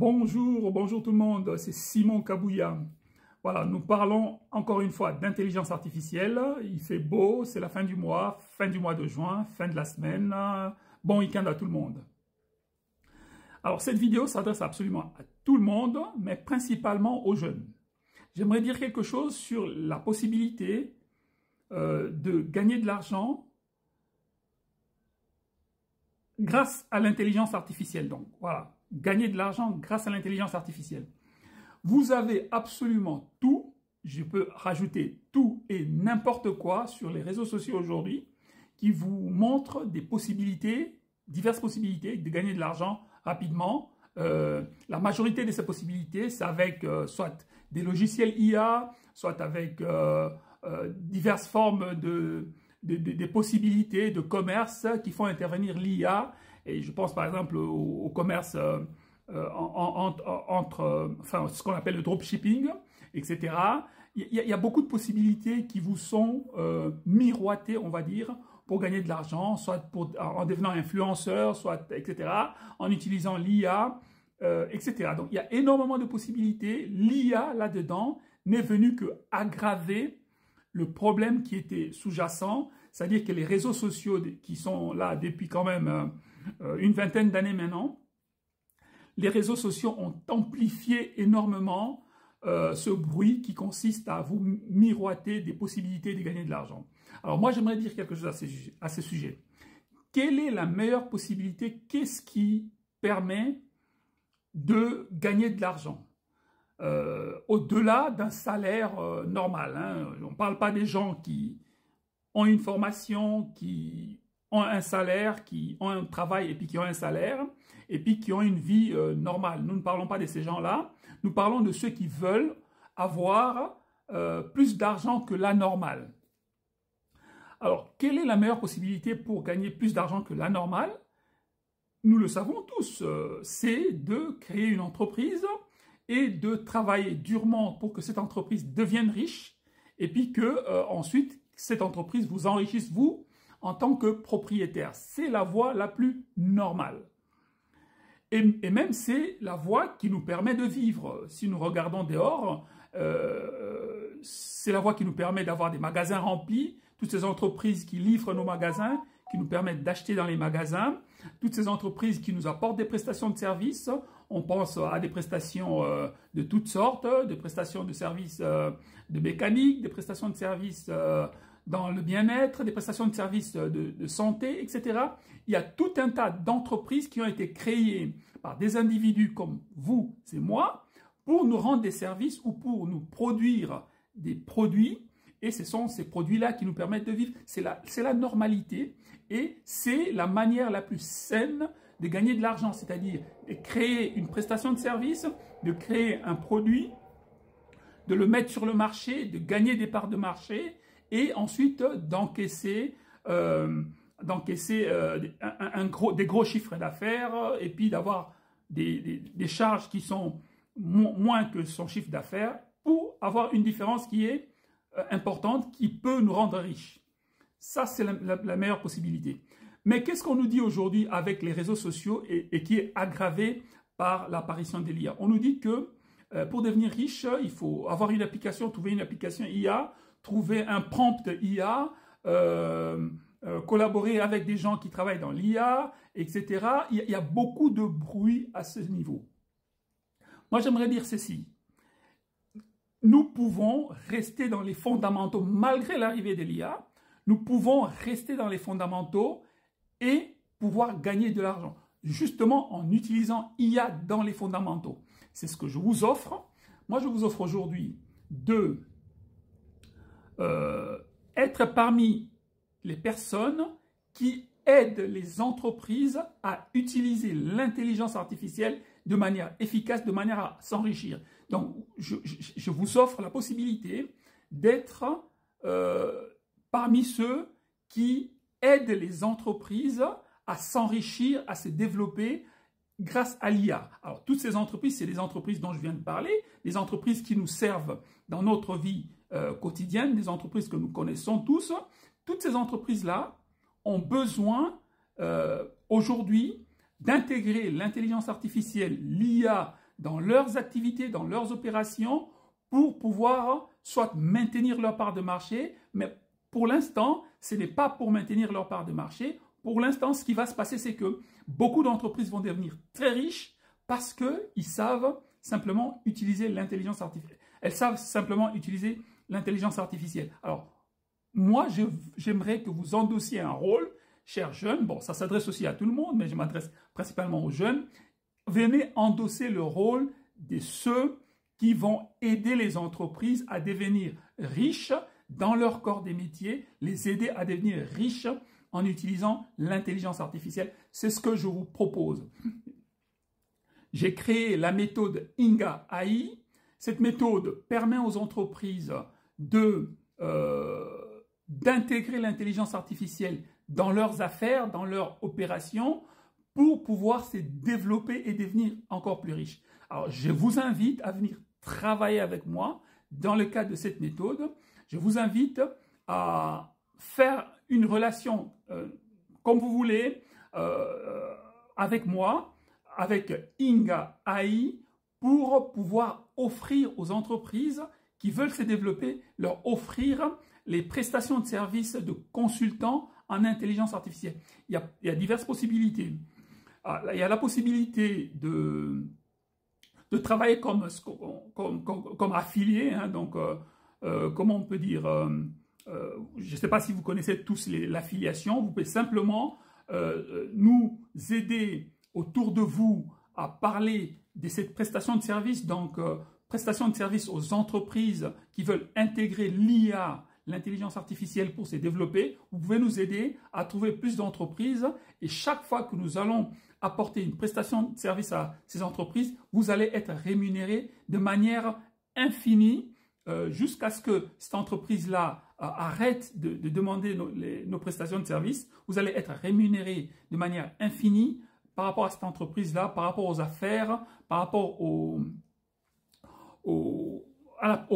Bonjour tout le monde, c'est Simon Kabouya. Voilà, nous parlons encore une fois d'intelligence artificielle. Il fait beau, c'est la fin du mois de juin, fin de la semaine. Bon week-end à tout le monde. Alors cette vidéo s'adresse absolument à tout le monde, mais principalement aux jeunes. J'aimerais dire quelque chose sur la possibilité de gagner de l'argent grâce à l'intelligence artificielle. Donc voilà, gagner de l'argent grâce à l'intelligence artificielle. Vous avez absolument tout, je peux rajouter tout et n'importe quoi sur les réseaux sociaux aujourd'hui qui vous montrent des possibilités, diverses possibilités de gagner de l'argent rapidement. La majorité de ces possibilités, c'est avec soit des logiciels IA, soit avec diverses formes des possibilités de commerce qui font intervenir l'IA. Et je pense par exemple au commerce enfin, ce qu'on appelle le dropshipping, etc. Il y a beaucoup de possibilités qui vous sont miroitées, on va dire, pour gagner de l'argent, soit en devenant influenceur, soit, etc., en utilisant l'IA, etc. Donc, il y a énormément de possibilités. L'IA, là-dedans, n'est venue qu'aggraver le problème qui était sous-jacent, c'est-à-dire que les réseaux sociaux qui sont là depuis quand même une vingtaine d'années maintenant, les réseaux sociaux ont amplifié énormément ce bruit qui consiste à vous miroiter des possibilités de gagner de l'argent. Alors moi, j'aimerais dire quelque chose à ce sujet. Quelle est la meilleure possibilité? Qu'est-ce qui permet de gagner de l'argent au-delà d'un salaire normal, hein? On ne parle pas des gens qui ont une formation, qui ont un salaire, qui ont un travail et puis qui ont un salaire, et puis qui ont une vie normale. Nous ne parlons pas de ces gens-là, nous parlons de ceux qui veulent avoir plus d'argent que la normale. Alors, quelle est la meilleure possibilité pour gagner plus d'argent que la normale? Nous le savons tous, c'est de créer une entreprise et de travailler durement pour que cette entreprise devienne riche, et puis que ensuite, cette entreprise vous enrichisse, vous, en tant que propriétaire. C'est la voie la plus normale. Et même, c'est la voie qui nous permet de vivre. Si nous regardons dehors, c'est la voie qui nous permet d'avoir des magasins remplis, toutes ces entreprises qui livrent nos magasins, qui nous permettent d'acheter dans les magasins, toutes ces entreprises qui nous apportent des prestations de services. On pense à des prestations de toutes sortes, des prestations de services de mécanique, des prestations de services dans le bien-être, des prestations de services de santé, etc. Il y a tout un tas d'entreprises qui ont été créées par des individus comme vous et moi pour nous rendre des services ou pour nous produire des produits. Et ce sont ces produits-là qui nous permettent de vivre. C'est la normalité et c'est la manière la plus saine de gagner de l'argent, c'est-à-dire de créer une prestation de service, de créer un produit, de le mettre sur le marché, de gagner des parts de marché et ensuite d'encaisser des gros chiffres d'affaires et puis d'avoir des charges qui sont moins que son chiffre d'affaires pour avoir une différence qui est importante, qui peut nous rendre riches. Ça, c'est la meilleure possibilité. Mais qu'est-ce qu'on nous dit aujourd'hui avec les réseaux sociaux et qui est aggravé par l'apparition de l'IA? On nous dit que pour devenir riche, il faut avoir une application, trouver une application IA, trouver un prompt IA, collaborer avec des gens qui travaillent dans l'IA, etc. Il y a beaucoup de bruit à ce niveau. Moi, j'aimerais dire ceci. Nous pouvons rester dans les fondamentaux malgré l'arrivée de l'IA. Nous pouvons rester dans les fondamentaux et pouvoir gagner de l'argent, justement en utilisant IA dans les fondamentaux. C'est ce que je vous offre. Moi, je vous offre aujourd'hui de être parmi les personnes qui aident les entreprises à utiliser l'intelligence artificielle de manière efficace, de manière à s'enrichir. Donc, je vous offre la possibilité d'être parmi ceux qui aident les entreprises à s'enrichir, à se développer grâce à l'IA. Alors, toutes ces entreprises, c'est les entreprises dont je viens de parler, les entreprises qui nous servent dans notre vie quotidienne, des entreprises que nous connaissons tous. Toutes ces entreprises-là ont besoin aujourd'hui d'intégrer l'intelligence artificielle, l'IA, dans leurs activités, dans leurs opérations, pour pouvoir soit maintenir leur part de marché, mais pour l'instant, ce n'est pas pour maintenir leur part de marché. Pour l'instant, ce qui va se passer, c'est que beaucoup d'entreprises vont devenir très riches parce qu'ils savent simplement utiliser l'intelligence artificielle. Elles savent simplement utiliser l'intelligence artificielle. Alors, moi, j'aimerais que vous endossiez un rôle, chers jeunes. Bon, ça s'adresse aussi à tout le monde, mais je m'adresse principalement aux jeunes. Venez endosser le rôle de ceux qui vont aider les entreprises à devenir riches dans leur corps des métiers, les aider à devenir riches en utilisant l'intelligence artificielle. C'est ce que je vous propose. J'ai créé la méthode Inga AI. Cette méthode permet aux entreprises d'intégrer l'intelligence artificielle dans leurs affaires, dans leurs opérations, pour pouvoir se développer et devenir encore plus riches. Alors, je vous invite à venir travailler avec moi dans le cadre de cette méthode. Je vous invite à faire une relation comme vous voulez avec moi, avec Inga AI, pour pouvoir offrir aux entreprises qui veulent se développer, leur offrir les prestations de services de consultants en intelligence artificielle. Il y a diverses possibilités. Il y a la possibilité de travailler comme affilié, hein, donc comment on peut dire, je ne sais pas si vous connaissez tous l'affiliation, vous pouvez simplement nous aider autour de vous à parler de cette prestation de service, donc prestation de service aux entreprises qui veulent intégrer l'IA, l'intelligence artificielle pour se développer. Vous pouvez nous aider à trouver plus d'entreprises et chaque fois que nous allons apporter une prestation de service à ces entreprises, vous allez être rémunéré de manière infinie jusqu'à ce que cette entreprise-là arrête de demander nos prestations de service. Vous allez être rémunéré de manière infinie par rapport à cette entreprise-là, par rapport aux affaires, par rapport aux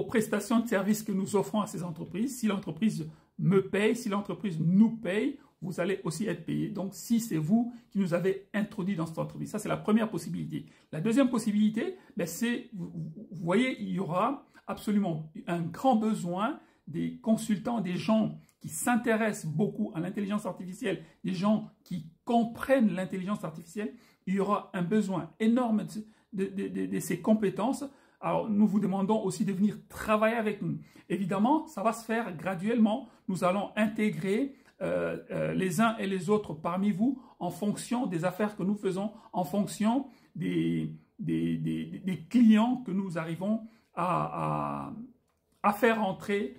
prestations de services que nous offrons à ces entreprises. Si l'entreprise me paye, si l'entreprise nous paye, vous allez aussi être payé. Donc, si c'est vous qui nous avez introduit dans cette entreprise, ça c'est la première possibilité. La deuxième possibilité, ben, c'est, vous voyez, il y aura absolument un grand besoin des consultants, des gens qui s'intéressent beaucoup à l'intelligence artificielle, des gens qui comprennent l'intelligence artificielle. Il y aura un besoin énorme de ces compétences. Alors, nous vous demandons aussi de venir travailler avec nous. Évidemment, ça va se faire graduellement. Nous allons intégrer les uns et les autres parmi vous en fonction des affaires que nous faisons, en fonction des clients que nous arrivons à faire entrer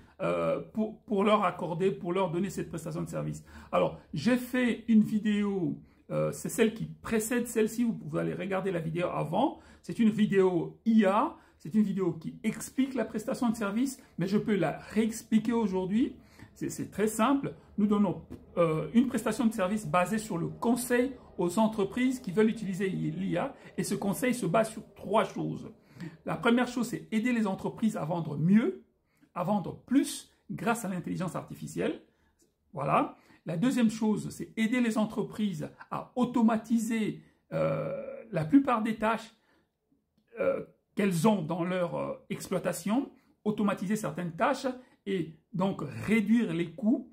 pour leur accorder, pour leur donner cette prestation de service. Alors, j'ai fait une vidéo, c'est celle qui précède celle-ci, vous allez regarder la vidéo avant. C'est une vidéo IA, c'est une vidéo qui explique la prestation de service, mais je peux la réexpliquer aujourd'hui. C'est très simple. Nous donnons une prestation de service basée sur le conseil aux entreprises qui veulent utiliser l'IA. Et ce conseil se base sur 3 choses. La première chose, c'est aider les entreprises à vendre mieux, à vendre plus grâce à l'intelligence artificielle. Voilà. La deuxième chose, c'est aider les entreprises à automatiser la plupart des tâches qu'elles ont dans leur exploitation, automatiser certaines tâches et donc réduire les coûts,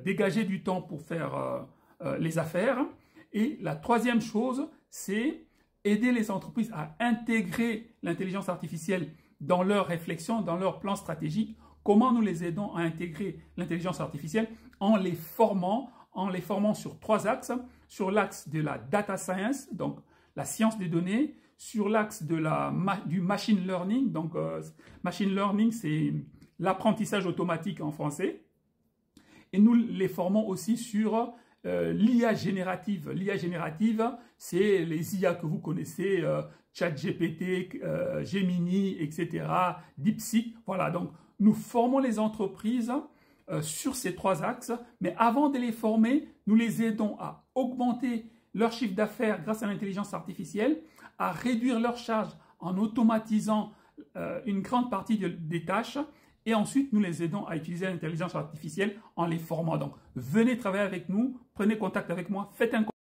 dégager du temps pour faire les affaires. Et la troisième chose, c'est aider les entreprises à intégrer l'intelligence artificielle dans leurs réflexions, dans leurs plans stratégiques. Comment nous les aidons à intégrer l'intelligence artificielle? En les formant sur 3 axes. Sur l'axe de la data science, donc la science des données, sur l'axe du machine learning, donc machine learning, c'est l'apprentissage automatique en français. Et nous les formons aussi sur l'IA générative. L'IA générative, c'est les IA que vous connaissez, ChatGPT, Gemini, etc., DeepSeek. Voilà, donc nous formons les entreprises sur ces 3 axes, mais avant de les former, nous les aidons à augmenter leur chiffre d'affaires grâce à l'intelligence artificielle, à réduire leurs charges en automatisant une grande partie des tâches, et ensuite nous les aidons à utiliser l'intelligence artificielle en les formant. Donc venez travailler avec nous, prenez contact avec moi, faites un